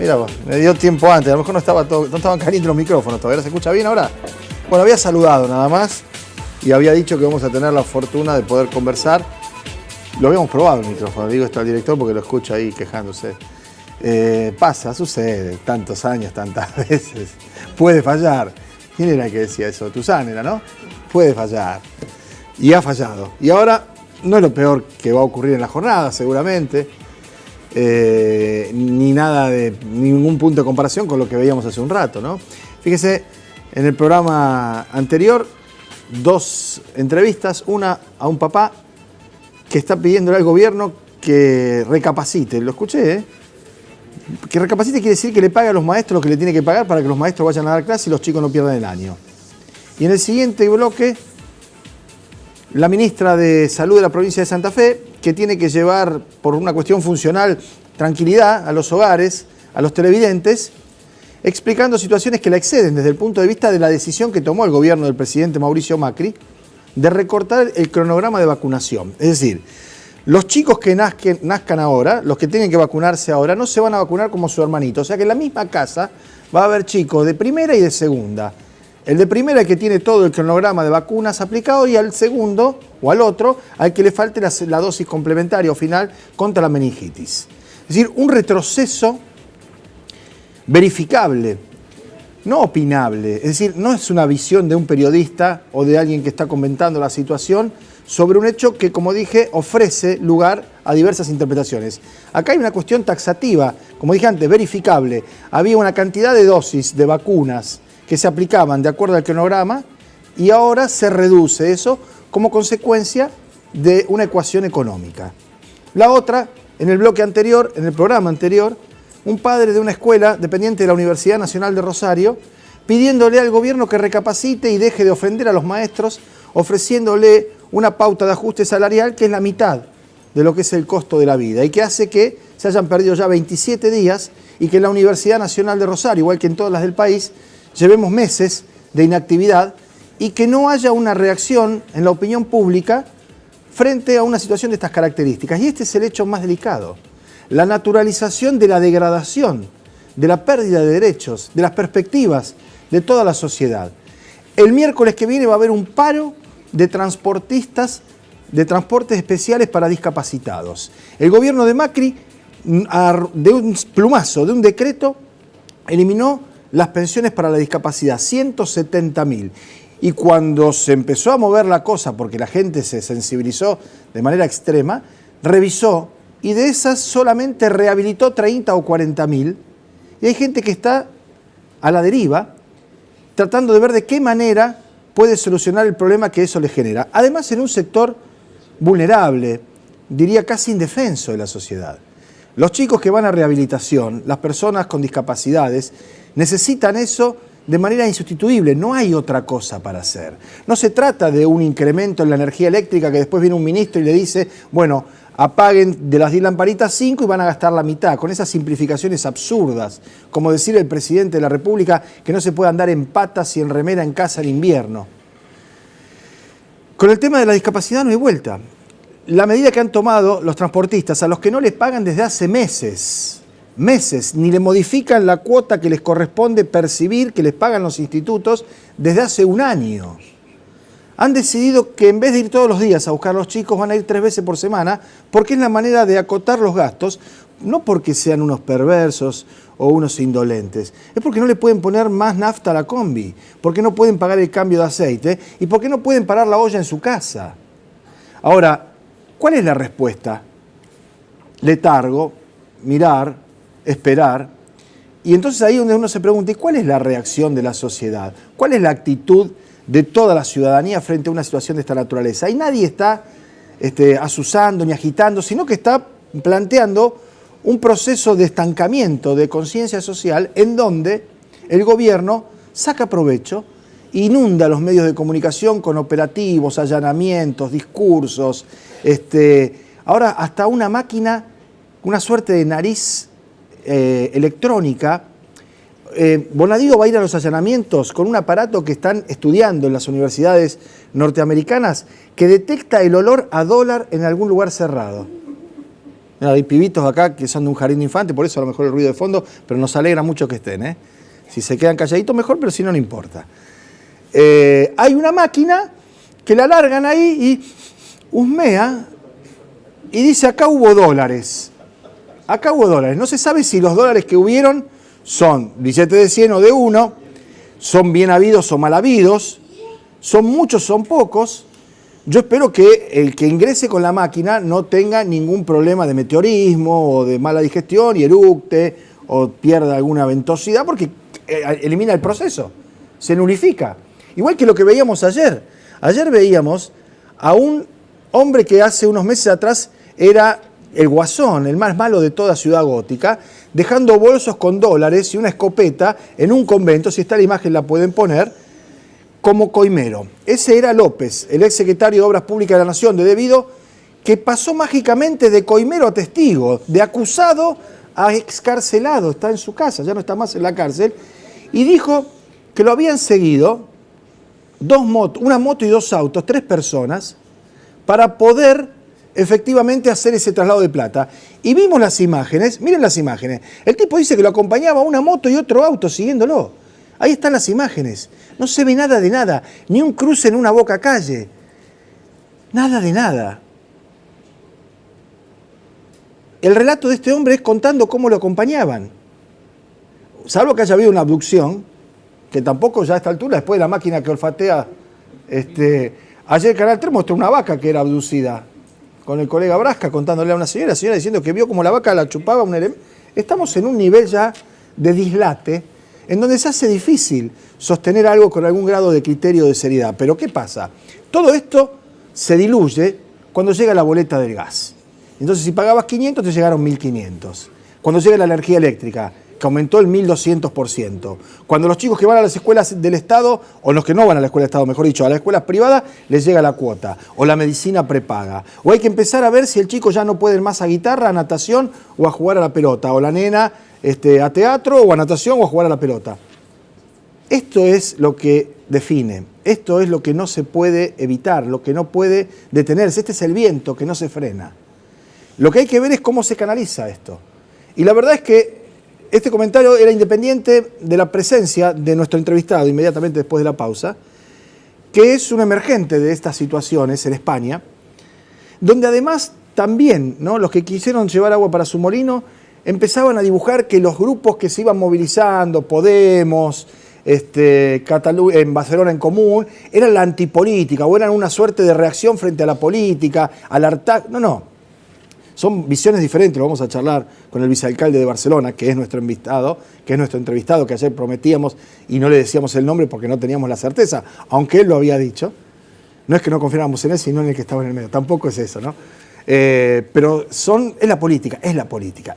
Mira vos, me dio tiempo antes, a lo mejor no estaban calientes los micrófonos todavía. ¿Se escucha bien ahora? Bueno, había saludado nada más y había dicho que vamos a tener la fortuna de poder conversar. Lo habíamos probado el micrófono, digo esto al director porque lo escucho ahí quejándose. Pasa, sucede, tantos años, tantas veces. Puede fallar. ¿Quién era el que decía eso? Tuzán era, ¿no? Puede fallar. Y ha fallado. Y ahora no es lo peor que va a ocurrir en la jornada, seguramente. Ni nada de ningún punto de comparación con lo que veíamos hace un rato, ¿no? Fíjese, en el programa anterior, 2 entrevistas, una a un papá que está pidiéndole al gobierno que recapacite. Lo escuché, ¿eh? Que recapacite quiere decir que le pague a los maestros lo que le tiene que pagar para que los maestros vayan a dar clase y los chicos no pierdan el año. Y en el siguiente bloque, la ministra de Salud de la provincia de Santa Fe, que tiene que llevar, por una cuestión funcional, tranquilidad a los hogares, a los televidentes, explicando situaciones que la exceden desde el punto de vista de la decisión que tomó el gobierno del presidente Mauricio Macri de recortar el cronograma de vacunación. Es decir, los chicos que nazcan ahora, los que tienen que vacunarse ahora, no se van a vacunar como su hermanito. O sea que en la misma casa va a haber chicos de primera y de segunda. El de primera que tiene todo el cronograma de vacunas aplicado y al segundo o al otro al que le falte la dosis complementaria o final contra la meningitis. Es decir, un retroceso verificable, no opinable. Es decir, no es una visión de un periodista o de alguien que está comentando la situación sobre un hecho que, como dije, ofrece lugar a diversas interpretaciones. Acá hay una cuestión taxativa, como dije antes, verificable. Había una cantidad de dosis de vacunas que se aplicaban de acuerdo al cronograma y ahora se reduce eso como consecuencia de una ecuación económica. La otra, en el bloque anterior, en el programa anterior, un padre de una escuela dependiente de la Universidad Nacional de Rosario pidiéndole al gobierno que recapacite y deje de ofender a los maestros, ofreciéndole una pauta de ajuste salarial que es la mitad de lo que es el costo de la vida y que hace que se hayan perdido ya 27 días y que en la Universidad Nacional de Rosario, igual que en todas las del país, llevemos meses de inactividad y que no haya una reacción en la opinión pública frente a una situación de estas características. Y este es el hecho más delicado. La naturalización de la degradación, de la pérdida de derechos, de las perspectivas de toda la sociedad. El miércoles que viene va a haber un paro de transportistas, de transportes especiales para discapacitados. El gobierno de Macri, de un plumazo, de un decreto, eliminó las pensiones para la discapacidad, 170.000. Y cuando se empezó a mover la cosa, porque la gente se sensibilizó de manera extrema, revisó y de esas solamente rehabilitó 30 o 40.000. Y hay gente que está a la deriva, tratando de ver de qué manera puede solucionar el problema que eso le genera. Además, en un sector vulnerable, diría casi indefenso de la sociedad. Los chicos que van a rehabilitación, las personas con discapacidades, necesitan eso de manera insustituible, no hay otra cosa para hacer. No se trata de un incremento en la energía eléctrica que después viene un ministro y le dice, bueno, apaguen de las 10 lamparitas 5 y van a gastar la mitad, con esas simplificaciones absurdas, como decir el presidente de la República que no se puede andar en patas y en remera en casa en invierno. Con el tema de la discapacidad no hay vuelta. La medida que han tomado los transportistas, a los que no les pagan desde hace meses, ni le modifican la cuota que les corresponde percibir, que les pagan los institutos desde hace un año. Han decidido que en vez de ir todos los días a buscar a los chicos, van a ir 3 veces por semana, porque es la manera de acotar los gastos, no porque sean unos perversos o unos indolentes, es porque no le pueden poner más nafta a la combi, porque no pueden pagar el cambio de aceite y porque no pueden parar la olla en su casa. Ahora, ¿cuál es la respuesta? Letargo, mirar, esperar. Y entonces ahí donde uno se pregunta, ¿y cuál es la reacción de la sociedad? ¿Cuál es la actitud de toda la ciudadanía frente a una situación de esta naturaleza? Y nadie está azuzando ni agitando, sino que está planteando un proceso de estancamiento de conciencia social en donde el gobierno saca provecho, inunda los medios de comunicación con operativos, allanamientos, discursos, ahora hasta una máquina, una suerte de nariz electrónica. Bonadío va a ir a los allanamientos con un aparato que están estudiando en las universidades norteamericanas que detecta el olor a dólar en algún lugar cerrado. Mira, hay pibitos acá que son de un jardín de infantes, por eso a lo mejor el ruido de fondo, pero nos alegra mucho que estén, ¿eh? Si se quedan calladitos mejor, pero si no, no importa. Hay una máquina que la largan ahí y husmea y dice, acá hubo dólares. Acá hubo dólares. No se sabe si los dólares que hubieron son billetes de 100 o de 1, son bien habidos o mal habidos, son muchos, son pocos. Yo espero que el que ingrese con la máquina no tenga ningún problema de meteorismo o de mala digestión y eructe o pierda alguna ventosidad porque elimina el proceso, se nulifica. Igual que lo que veíamos ayer. Ayer veíamos a un hombre que hace unos meses atrás era el guasón, el más malo de toda Ciudad Gótica, dejando bolsos con dólares y una escopeta en un convento, si está la imagen la pueden poner, como coimero. Ese era López, el ex secretario de Obras Públicas de la Nación de Debido, que pasó mágicamente de coimero a testigo, de acusado a excarcelado, está en su casa, ya no está más en la cárcel, y dijo que lo habían seguido una moto y 2 autos, 3 personas, para poder efectivamente hacer ese traslado de plata. Y vimos las imágenes, miren las imágenes, el tipo dice que lo acompañaba una moto y otro auto siguiéndolo. Ahí están las imágenes. No se ve nada de nada, ni un cruce en una boca calle. Nada de nada. El relato de este hombre es contando cómo lo acompañaban. Salvo que haya habido una abducción, que tampoco ya a esta altura, después de la máquina que olfatea, ayer Canal 3 mostró una vaca que era abducida, con el colega Brasca contándole a una señora diciendo que vio como la vaca la chupaba un elemento. Estamos en un nivel ya de dislate, en donde se hace difícil sostener algo con algún grado de criterio de seriedad. Pero ¿qué pasa? Todo esto se diluye cuando llega la boleta del gas. Entonces, si pagabas 500, te llegaron 1.500. Cuando llega la energía eléctrica, que aumentó el 1.200%. Cuando los chicos que van a las escuelas del Estado, o los que no van a la escuela del Estado, mejor dicho, a las escuelas privadas, les llega la cuota, o la medicina prepaga. O hay que empezar a ver si el chico ya no puede ir más a guitarra, a natación o a jugar a la pelota, o la nena a teatro o a natación o a jugar a la pelota. Esto es lo que define, esto es lo que no se puede evitar, lo que no puede detenerse. Este es el viento que no se frena. Lo que hay que ver es cómo se canaliza esto. Y la verdad es que este comentario era independiente de la presencia de nuestro entrevistado inmediatamente después de la pausa, que es un emergente de estas situaciones en España, donde además también, ¿no?, los que quisieron llevar agua para su molino empezaban a dibujar que los grupos que se iban movilizando, Podemos, en Barcelona en Común, eran la antipolítica o eran una suerte de reacción frente a la política, al hartazgo. No. Son visiones diferentes, lo vamos a charlar con el vicealcalde de Barcelona, que es nuestro entrevistado, que ayer prometíamos y no le decíamos el nombre porque no teníamos la certeza, aunque él lo había dicho. No es que no confiáramos en él, sino en el que estaba en el medio. Tampoco es eso, ¿no? Pero es la política,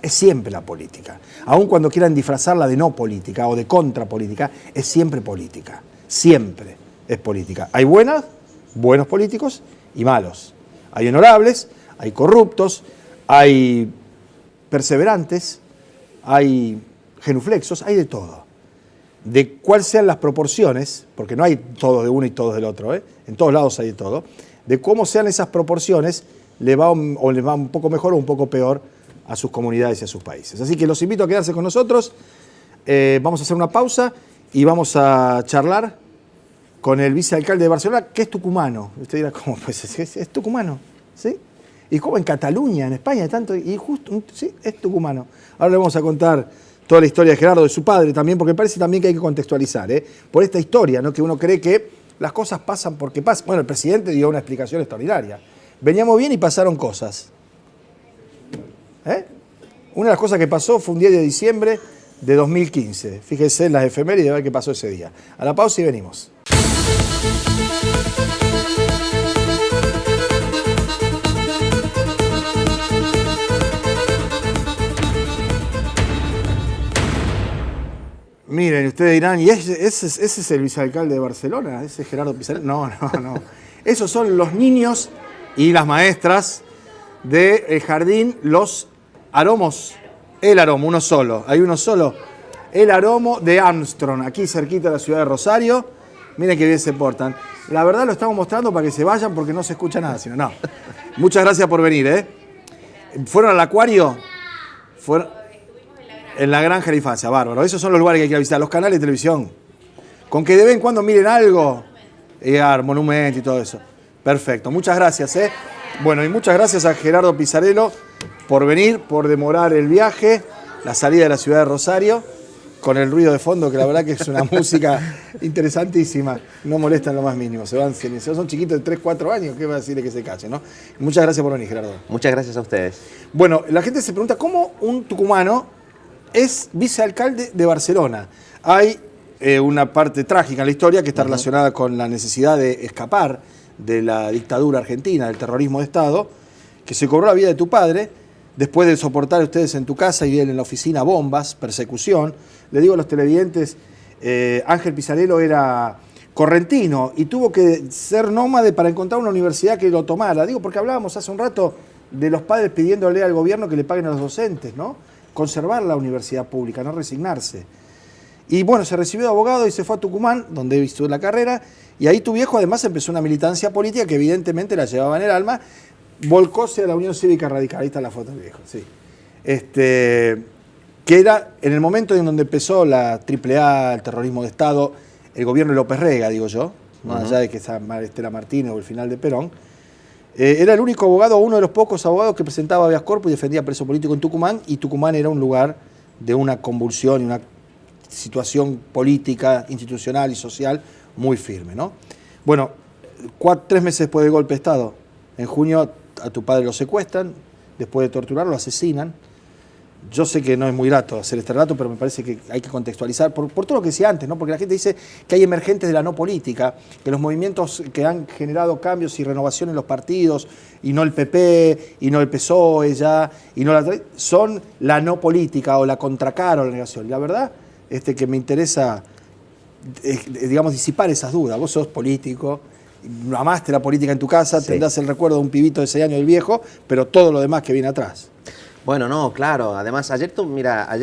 es siempre la política. Aun cuando quieran disfrazarla de no política o de contrapolítica, es siempre política. Siempre es política. Hay buenos políticos y malos. Hay honorables, hay corruptos, hay perseverantes, hay genuflexos, hay de todo. De cuáles sean las proporciones, porque no hay todos de uno y todos del otro, en todos lados hay de todo, de cómo sean esas proporciones, les va un poco mejor o un poco peor a sus comunidades y a sus países. Así que los invito a quedarse con nosotros, vamos a hacer una pausa y vamos a charlar con el vicealcalde de Barcelona, que es tucumano. Usted dirá, ¿cómo? Pues es tucumano, ¿sí? Y como en Cataluña, en España, tanto, y justo, sí, es tucumano. Ahora le vamos a contar toda la historia de Gerardo, de su padre también, porque parece también que hay que contextualizar, por esta historia, ¿no?, que uno cree que las cosas pasan porque pasan. Bueno, el presidente dio una explicación extraordinaria. Veníamos bien y pasaron cosas. Una de las cosas que pasó fue un 10 de diciembre de 2015. Fíjense en las efemérides a ver qué pasó ese día. A la pausa y venimos. Miren, ustedes dirán, ¿y ese es el vicealcalde de Barcelona? ¿Ese es Gerardo Pizarro? No. Esos son los niños y las maestras del jardín Los Aromos. El Aromo, uno solo. Hay uno solo. El Aromo de Armstrong, aquí cerquita de la ciudad de Rosario. Miren qué bien se portan. La verdad lo estamos mostrando para que se vayan porque no se escucha nada, sino no. Muchas gracias por venir, ¿Fueron al acuario? Fueron en la Granja de la Infancia, bárbaro. Esos son los lugares que hay que visitar, los canales de televisión. Con que de vez en cuando miren algo, Monumento y todo eso. Perfecto, muchas gracias. Bueno, y muchas gracias a Gerardo Pisarello por venir, por demorar el viaje, la salida de la ciudad de Rosario, con el ruido de fondo, que la verdad que es una música interesantísima. No molesta en lo más mínimo, se van silenciosos. Son chiquitos de 3, 4 años, ¿qué va a decirle que se cachen, no? Muchas gracias por venir, Gerardo. Muchas gracias a ustedes. Bueno, la gente se pregunta, ¿cómo un tucumano es vicealcalde de Barcelona? Hay una parte trágica en la historia que está relacionada con la necesidad de escapar de la dictadura argentina, del terrorismo de Estado, que se cobró la vida de tu padre, después de soportar ustedes en tu casa y él en la oficina bombas, persecución. Le digo a los televidentes, Ángel Pisarello era correntino y tuvo que ser nómade para encontrar una universidad que lo tomara. Digo, porque hablábamos hace un rato de los padres pidiéndole al gobierno que le paguen a los docentes, ¿no? Conservar la universidad pública, no resignarse. Y bueno, se recibió de abogado y se fue a Tucumán, donde hizo la carrera, y ahí tu viejo además empezó una militancia política que evidentemente la llevaba en el alma, volcóse a la Unión Cívica Radical, ahí está la foto del viejo, sí. Que era en el momento en donde empezó la AAA, el terrorismo de Estado, el gobierno de López Rega, digo yo, más allá de que está Estela Martínez o el final de Perón, era el único abogado, uno de los pocos abogados que presentaba habeas corpus y defendía preso político en Tucumán, y Tucumán era un lugar de una convulsión y una situación política, institucional y social muy firme, ¿no? Bueno, 3 meses después del golpe de Estado, en junio a tu padre lo secuestran, después de torturarlo lo asesinan. Yo sé que no es muy grato hacer este relato, pero me parece que hay que contextualizar por todo lo que decía antes, ¿no? Porque la gente dice que hay emergentes de la no política, que los movimientos que han generado cambios y renovación en los partidos, y no el PP, y no el PSOE ya, y no son la no política o la contracara o la negación. Y la verdad, que me interesa, digamos, disipar esas dudas. Vos sos político, amaste la política en tu casa, sí. Tendrás el recuerdo de un pibito de 6 años del viejo, pero todo lo demás que viene atrás. Bueno, no, claro. Además, ayer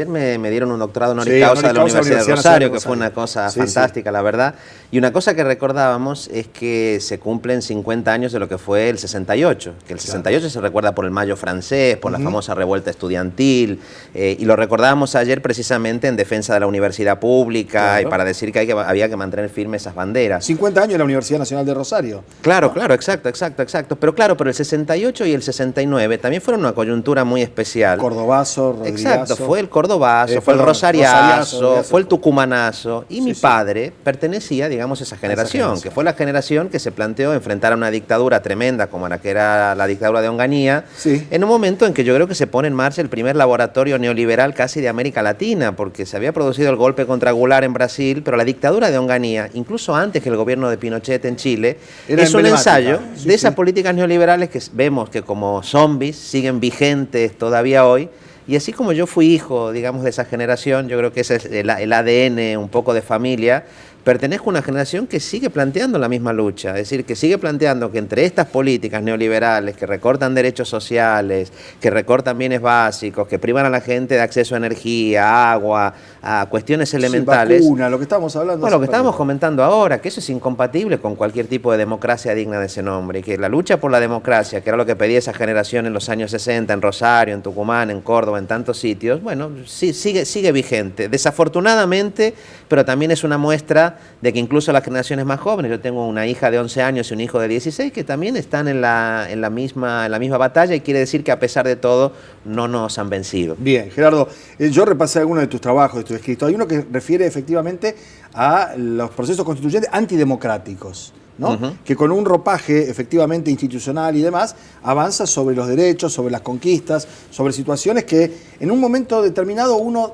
me dieron un doctorado honoris causa de la Universidad de Rosario, que fue una cosa fantástica, la verdad. Y una cosa que recordábamos es que se cumplen 50 años de lo que fue el 68, que el 68 se recuerda por el Mayo francés, por la famosa revuelta estudiantil, y lo recordábamos ayer precisamente en defensa de la universidad pública y para decir que había que mantener firmes esas banderas. 50 años de la Universidad Nacional de Rosario. Claro, claro, exacto. Pero claro, pero el 68 y el 69 también fueron una coyuntura muy especial. Cordobazo, Rodrigazo. Exacto, fue el cordobazo, fue el rosariazo, fue el tucumanazo. Y mi padre pertenecía, digamos, a esa generación, que fue la generación que se planteó enfrentar a una dictadura tremenda como la que era la dictadura de Onganía, en un momento en que yo creo que se pone en marcha el primer laboratorio neoliberal casi de América Latina, porque se había producido el golpe contra Goulart en Brasil, pero la dictadura de Onganía, incluso antes que el gobierno de Pinochet en Chile, es un ensayo de esas políticas neoliberales que vemos que como zombies siguen vigentes todavía hoy, y así como yo fui hijo, digamos, de esa generación, yo creo que ese es el ADN un poco de familia. Pertenezco a una generación que sigue planteando la misma lucha, es decir, que sigue planteando que entre estas políticas neoliberales que recortan derechos sociales, que recortan bienes básicos, que privan a la gente de acceso a energía, agua, a cuestiones elementales. Vacuna, lo que estamos hablando. Bueno, lo que estábamos comentando ahora, que eso es incompatible con cualquier tipo de democracia digna de ese nombre, y que la lucha por la democracia, que era lo que pedía esa generación en los años 60, en Rosario, en Tucumán, en Córdoba, en tantos sitios, bueno, sí, sigue vigente. Desafortunadamente, pero también es una muestra de que incluso las generaciones más jóvenes, yo tengo una hija de 11 años y un hijo de 16 que también están en la misma batalla, y quiere decir que a pesar de todo no nos han vencido. Bien, Gerardo, yo repasé algunos de tus trabajos, de tus escritos. Hay uno que refiere efectivamente a los procesos constituyentes antidemocráticos, ¿no? Que con un ropaje efectivamente institucional y demás avanza sobre los derechos, sobre las conquistas, sobre situaciones que en un momento determinado uno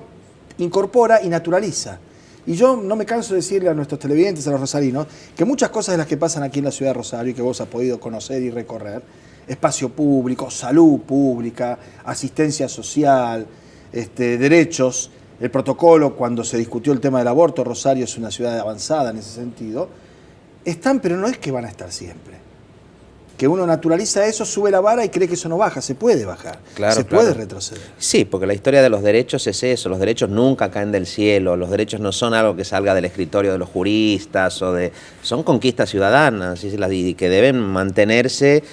incorpora y naturaliza. Y yo no me canso de decirle a nuestros televidentes, a los rosarinos, que muchas cosas de las que pasan aquí en la ciudad de Rosario y que vos has podido conocer y recorrer, espacio público, salud pública, asistencia social, derechos, el protocolo cuando se discutió el tema del aborto, Rosario es una ciudad avanzada en ese sentido, están, pero no es que van a estar siempre. que uno naturaliza eso, sube la vara y cree que eso no baja. Se puede bajar, se puede retroceder. Sí, porque la historia de los derechos es eso, los derechos nunca caen del cielo, los derechos no son algo que salga del escritorio de los juristas, son conquistas ciudadanas y que deben mantenerse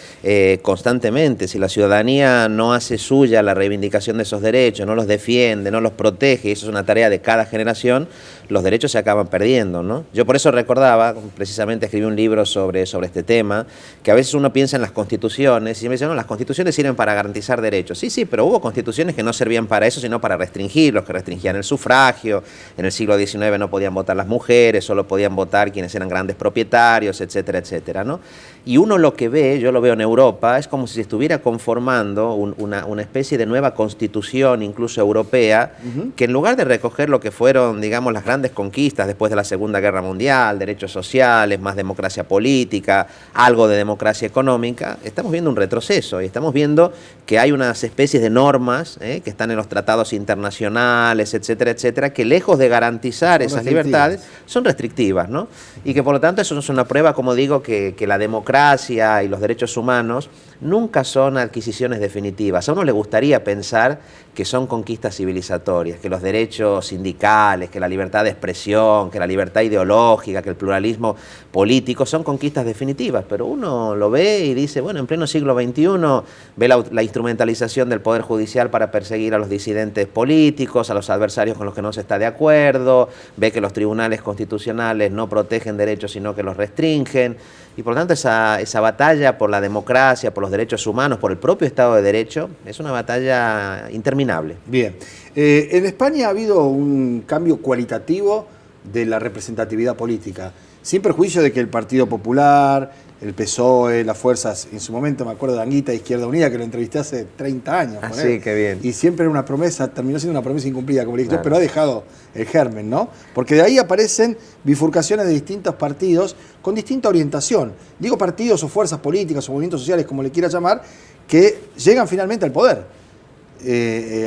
constantemente. Si la ciudadanía no hace suya la reivindicación de esos derechos, no los defiende, no los protege, y eso es una tarea de cada generación, los derechos se acaban perdiendo, ¿no? Yo por eso recordaba, precisamente escribí un libro sobre este tema, que a veces uno piensa en las constituciones y me dicen, no, las constituciones sirven para garantizar derechos. Sí, pero hubo constituciones que no servían para eso, sino para restringirlos, que restringían el sufragio. En el siglo XIX no podían votar las mujeres, solo podían votar quienes eran grandes propietarios, etcétera, etcétera, ¿no? Y uno lo que ve, yo lo veo en Europa, es como si se estuviera conformando una especie de nueva constitución, incluso europea, que en lugar de recoger lo que fueron, digamos, las grandes conquistas después de la Segunda Guerra Mundial, derechos sociales, más democracia política, algo de democracia económica, estamos viendo un retroceso y estamos viendo que hay unas especies de normas que están en los tratados internacionales, etcétera, etcétera, que lejos de garantizar esas libertades, son restrictivas, ¿no? Y que por lo tanto eso es una prueba, como digo, que la democracia y los derechos humanos nunca son adquisiciones definitivas. A uno le gustaría pensar que son conquistas civilizatorias, que los derechos sindicales, que la libertad de expresión, que la libertad ideológica, que el pluralismo político son conquistas definitivas, pero uno lo ve y dice, bueno, en pleno siglo XXI ve la instrumentalización del Poder Judicial para perseguir a los disidentes políticos, a los adversarios con los que no se está de acuerdo, ve que los tribunales constitucionales no protegen derechos sino que los restringen, y por lo tanto esa batalla por la democracia, por los derechos humanos, por el propio Estado de Derecho, es una batalla interminable. Bien. En España ha habido un cambio cualitativo de la representatividad política, sin perjuicio de que el Partido Popular, el PSOE, las fuerzas, en su momento me acuerdo de Anguita, Izquierda Unida, que lo entrevisté hace 30 años. Sí, qué bien. Y siempre era una promesa, terminó siendo una promesa incumplida, como le dije, pero ha dejado el germen, ¿no? Porque de ahí aparecen bifurcaciones de distintos partidos con distinta orientación. Digo partidos o fuerzas políticas o movimientos sociales, como le quiera llamar, que llegan finalmente al poder.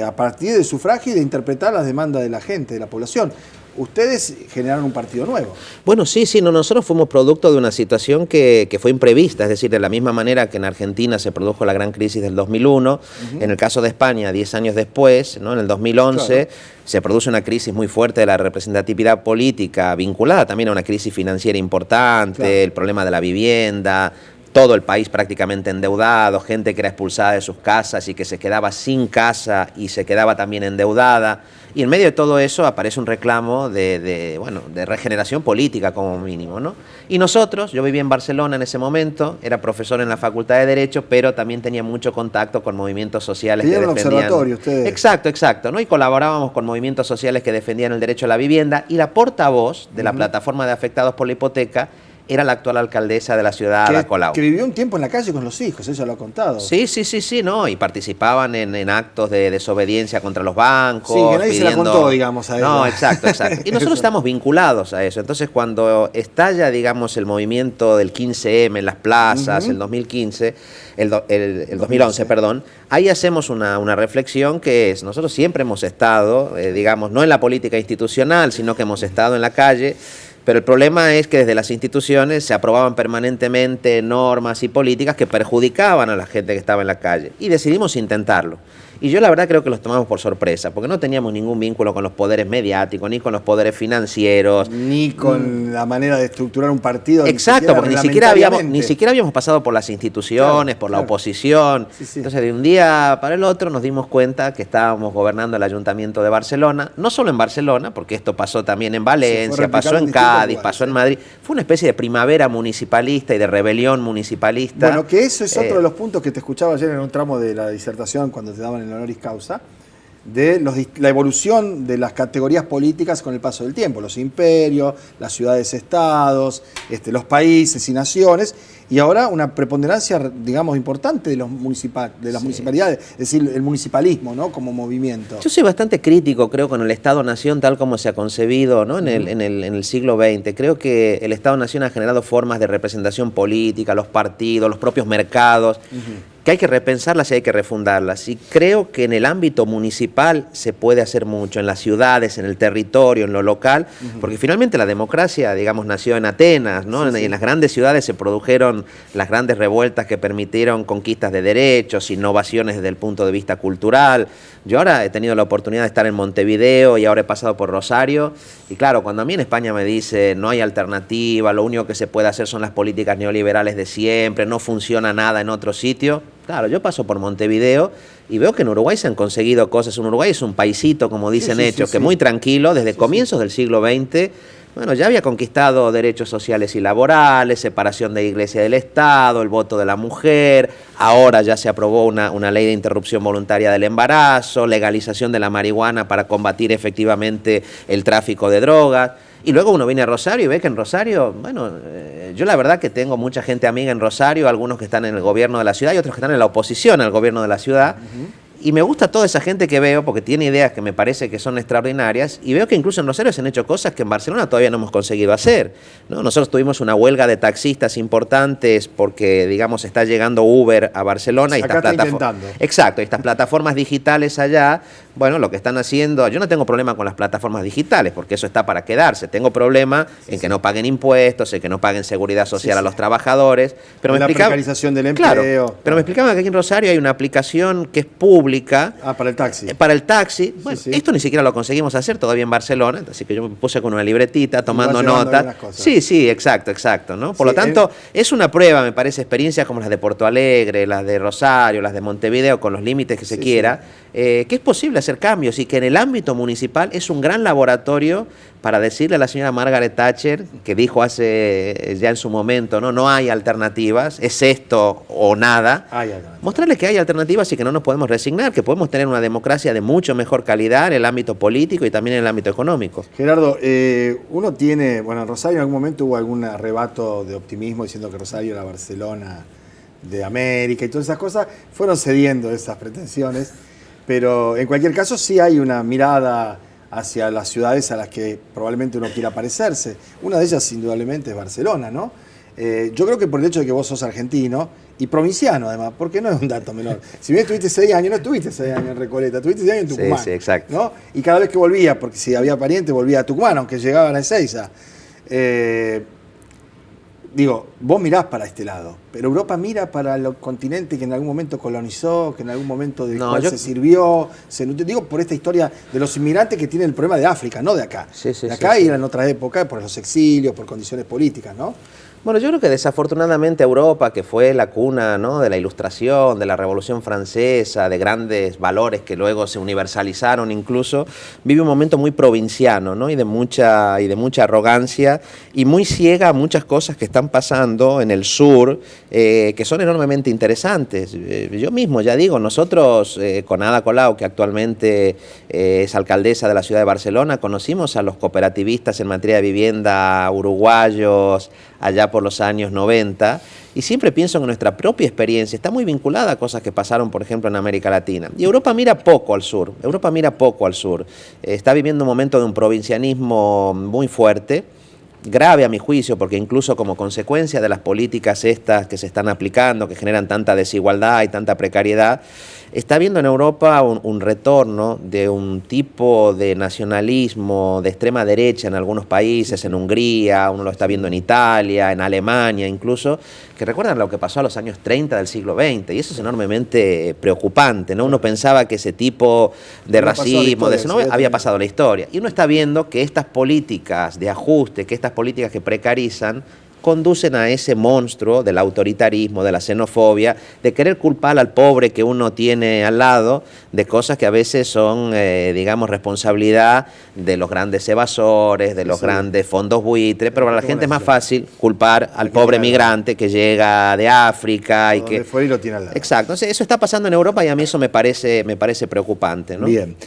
A partir del sufragio y de interpretar las demandas de la gente, de la población. Ustedes generaron un partido nuevo. Bueno, sí, nosotros fuimos producto de una situación que fue imprevista, es decir, de la misma manera que en Argentina se produjo la gran crisis del 2001, en el caso de España, 10 años después, ¿no? En el 2011, se produce una crisis muy fuerte de la representatividad política, vinculada también a una crisis financiera importante, el problema de la vivienda, todo el país prácticamente endeudado, gente que era expulsada de sus casas y que se quedaba sin casa y se quedaba también endeudada. Y en medio de todo eso aparece un reclamo de regeneración política como mínimo, ¿no? Y nosotros, yo vivía en Barcelona en ese momento, era profesor en la Facultad de Derecho, pero también tenía mucho contacto con movimientos sociales que defendían... un observatorio ustedes. Exacto, ¿no? Y colaborábamos con movimientos sociales que defendían el derecho a la vivienda, y la portavoz de la plataforma de afectados por la hipoteca era la actual alcaldesa de la ciudad, Ada Colau. Que vivió un tiempo en la calle con los hijos, ella lo ha contado. Sí, ¿no? Y participaban en actos de desobediencia contra los bancos. Sí, que nadie se la contó, digamos, a ella. No, exacto. Y nosotros estamos vinculados a eso. Entonces, cuando estalla, digamos, el movimiento del 15M en las plazas, el 2015, el 2011, perdón, ahí hacemos una reflexión que es, nosotros siempre hemos estado, digamos, no en la política institucional, sino que hemos estado en la calle. Pero el problema es que desde las instituciones se aprobaban permanentemente normas y políticas que perjudicaban a la gente que estaba en la calle. Y decidimos intentarlo. Y yo la verdad creo que los tomamos por sorpresa, porque no teníamos ningún vínculo con los poderes mediáticos, ni con los poderes financieros. Ni con la manera de estructurar un partido. Exacto, porque ni siquiera habíamos pasado por las instituciones, por la oposición. Sí. Entonces de un día para el otro nos dimos cuenta que estábamos gobernando el Ayuntamiento de Barcelona, no solo en Barcelona, porque esto pasó también en Valencia, pasó en Cádiz, pasó en Madrid. Fue una especie de primavera municipalista y de rebelión municipalista. Bueno, que eso es otro de los puntos que te escuchaba ayer en un tramo de la disertación cuando te daban el honoris causa, de la evolución de las categorías políticas con el paso del tiempo, los imperios, las ciudades-estados, los países y naciones, y ahora una preponderancia, digamos, importante de las municipalidades, es decir, el municipalismo, ¿no? Como movimiento. Yo soy bastante crítico, creo, con el Estado-Nación tal como se ha concebido, ¿no? en el siglo XX. Creo que el Estado-Nación ha generado formas de representación política, los partidos, los propios mercados, que hay que repensarlas y hay que refundarlas. Y creo que en el ámbito municipal se puede hacer mucho, en las ciudades, en el territorio, en lo local, porque finalmente la democracia, digamos, nació en Atenas, ¿no? En las grandes ciudades se produjeron las grandes revueltas que permitieron conquistas de derechos, innovaciones desde el punto de vista cultural. Yo ahora he tenido la oportunidad de estar en Montevideo y ahora he pasado por Rosario, y claro, cuando a mí en España me dice no hay alternativa, lo único que se puede hacer son las políticas neoliberales de siempre, no funciona nada en otro sitio. Claro, yo paso por Montevideo y veo que en Uruguay se han conseguido cosas. Uruguay es un paisito, como dicen hechos, que muy tranquilo, desde comienzos del siglo XX, bueno, ya había conquistado derechos sociales y laborales, separación de Iglesia y del Estado, el voto de la mujer, ahora ya se aprobó una ley de interrupción voluntaria del embarazo, legalización de la marihuana para combatir efectivamente el tráfico de drogas. Y luego uno viene a Rosario y ve que en Rosario, bueno, yo la verdad que tengo mucha gente amiga en Rosario, algunos que están en el gobierno de la ciudad y otros que están en la oposición al gobierno de la ciudad. Y me gusta toda esa gente que veo, porque tiene ideas que me parece que son extraordinarias, y veo que incluso en Rosario se han hecho cosas que en Barcelona todavía no hemos conseguido hacer, ¿no? Nosotros tuvimos una huelga de taxistas importantes porque, digamos, está llegando Uber a Barcelona. Y acá está intentando. Exacto, estas plataformas digitales allá, bueno, lo que están haciendo, yo no tengo problema con las plataformas digitales, porque eso está para quedarse. Tengo problema en que no paguen impuestos, en que no paguen seguridad social a los trabajadores. Pero la precarización del empleo. Claro, pero me explicaban que aquí en Rosario hay una aplicación que es pública. Para el taxi. Para el taxi. Bueno, esto ni siquiera lo conseguimos hacer todavía en Barcelona, así que yo me puse con una libretita tomando notas. Sí, exacto, ¿no? Por lo tanto, es una prueba, me parece, experiencias como las de Porto Alegre, las de Rosario, las de Montevideo, con los límites que se quiera, que es posible hacer cambios y que en el ámbito municipal es un gran laboratorio para decirle a la señora Margaret Thatcher, que dijo hace ya en su momento, no hay alternativas, es esto o nada, mostrarle que hay alternativas y que no nos podemos resignar, que podemos tener una democracia de mucho mejor calidad en el ámbito político y también en el ámbito económico. Gerardo, uno tiene, bueno, en Rosario en algún momento hubo algún arrebato de optimismo diciendo que Rosario era Barcelona de América y todas esas cosas, fueron cediendo esas pretensiones, pero en cualquier caso sí hay una mirada hacia las ciudades a las que probablemente uno quiera parecerse. Una de ellas indudablemente es Barcelona, ¿no? Yo creo que por el hecho de que vos sos argentino y provinciano además, porque no es un dato menor. Si bien estuviste 6 años, no estuviste 6 años en Recoleta, estuviste 6 años en Tucumán. Sí, exacto. ¿No? Y cada vez que volvía, porque si había pariente, volvía a Tucumán, aunque llegaban a Ezeiza. Digo, vos mirás para este lado, pero Europa mira para el continente que en algún momento colonizó, que en algún momento del cual se sirvió, digo por esta historia de los inmigrantes que tienen el problema de África, no de acá. De acá y en otra época, por los exilios, por condiciones políticas, ¿no? Bueno, yo creo que desafortunadamente Europa, que fue la cuna, ¿no?, de la Ilustración, de la Revolución Francesa, de grandes valores que luego se universalizaron incluso, vive un momento muy provinciano, ¿no?, y de mucha arrogancia y muy ciega a muchas cosas que están pasando en el sur, que son enormemente interesantes. Yo mismo, ya digo, nosotros con Ada Colau, que actualmente es alcaldesa de la ciudad de Barcelona, conocimos a los cooperativistas en materia de vivienda uruguayos allá por los años 90, y siempre pienso que nuestra propia experiencia está muy vinculada a cosas que pasaron, por ejemplo, en América Latina. Y Europa mira poco al sur, está viviendo un momento de un provincianismo muy fuerte, grave a mi juicio, porque incluso como consecuencia de las políticas estas que se están aplicando, que generan tanta desigualdad y tanta precariedad, está habiendo en Europa un retorno de un tipo de nacionalismo de extrema derecha en algunos países, en Hungría, uno lo está viendo en Italia, en Alemania incluso, que recuerdan lo que pasó a los años 30 del siglo XX, y eso es enormemente preocupante, ¿no? Uno pensaba que ese tipo de racismo, de xenofobia, había pasado la historia, y uno está viendo que estas políticas de ajuste, que estas políticas que precarizan, conducen a ese monstruo del autoritarismo, de la xenofobia, de querer culpar al pobre que uno tiene al lado de cosas que a veces son, digamos, responsabilidad de los grandes evasores, de los grandes fondos buitre, pero para la gente es más fácil culpar al pobre migrante que llega de África y que fue y lo tiene al lado. Exacto, entonces eso está pasando en Europa y a mí eso me parece preocupante, ¿no? Bien,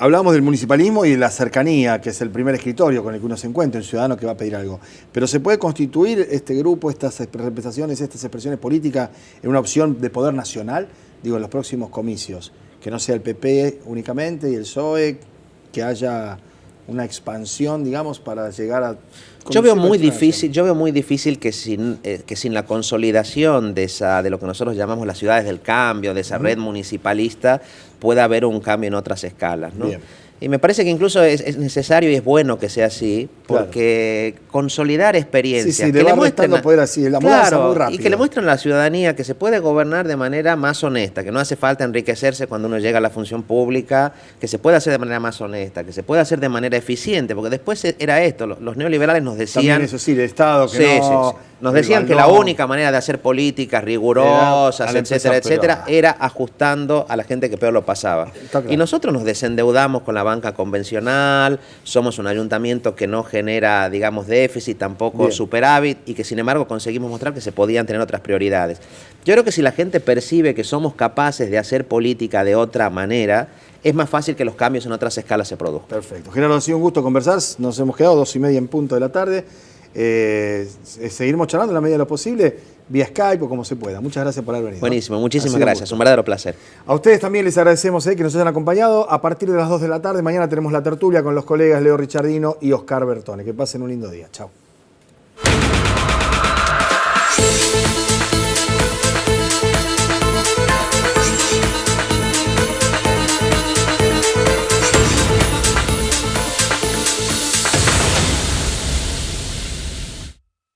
hablábamos del municipalismo y de la cercanía, que es el primer escritorio con el que uno se encuentra, un ciudadano que va a pedir algo, pero se puede constituir este grupo, estas representaciones, estas expresiones políticas en una opción de poder nacional, digo, en los próximos comicios, que no sea el PP únicamente y el PSOE, que haya una expansión, digamos, para llegar a... Yo veo muy difícil que sin la consolidación de lo que nosotros llamamos las ciudades del cambio, de esa red municipalista, pueda haber un cambio en otras escalas, ¿no? Bien. Y me parece que incluso es necesario y es bueno que sea así, porque consolidar experiencias que le muestren poder así, la mudanza muy rápida. Y que le muestren a la ciudadanía que se puede gobernar de manera más honesta, que no hace falta enriquecerse cuando uno llega a la función pública, que se puede hacer de manera más honesta, que se puede hacer de manera eficiente, porque después era esto, los neoliberales nos decían... También eso sí, el Estado que nos decían que la única manera de hacer políticas rigurosas, etcétera, era ajustando a la gente que peor lo pasaba. Claro. Y nosotros nos desendeudamos con la banca convencional, somos un ayuntamiento que no genera, digamos, déficit, tampoco superávit, y que sin embargo conseguimos mostrar que se podían tener otras prioridades. Yo creo que si la gente percibe que somos capaces de hacer política de otra manera, es más fácil que los cambios en otras escalas se produzcan. Perfecto. Gerardo, ha sido un gusto conversar. Nos hemos quedado 2:30 en punto de la tarde. Seguiremos charlando en la medida de lo posible, vía Skype o como se pueda. Muchas gracias por haber venido. Buenísimo, muchísimas gracias. Un verdadero placer. A ustedes también les agradecemos que nos hayan acompañado. A partir de las 2 de la tarde, mañana tenemos la tertulia con los colegas Leo Richardino y Oscar Bertone. Que pasen un lindo día. Chao.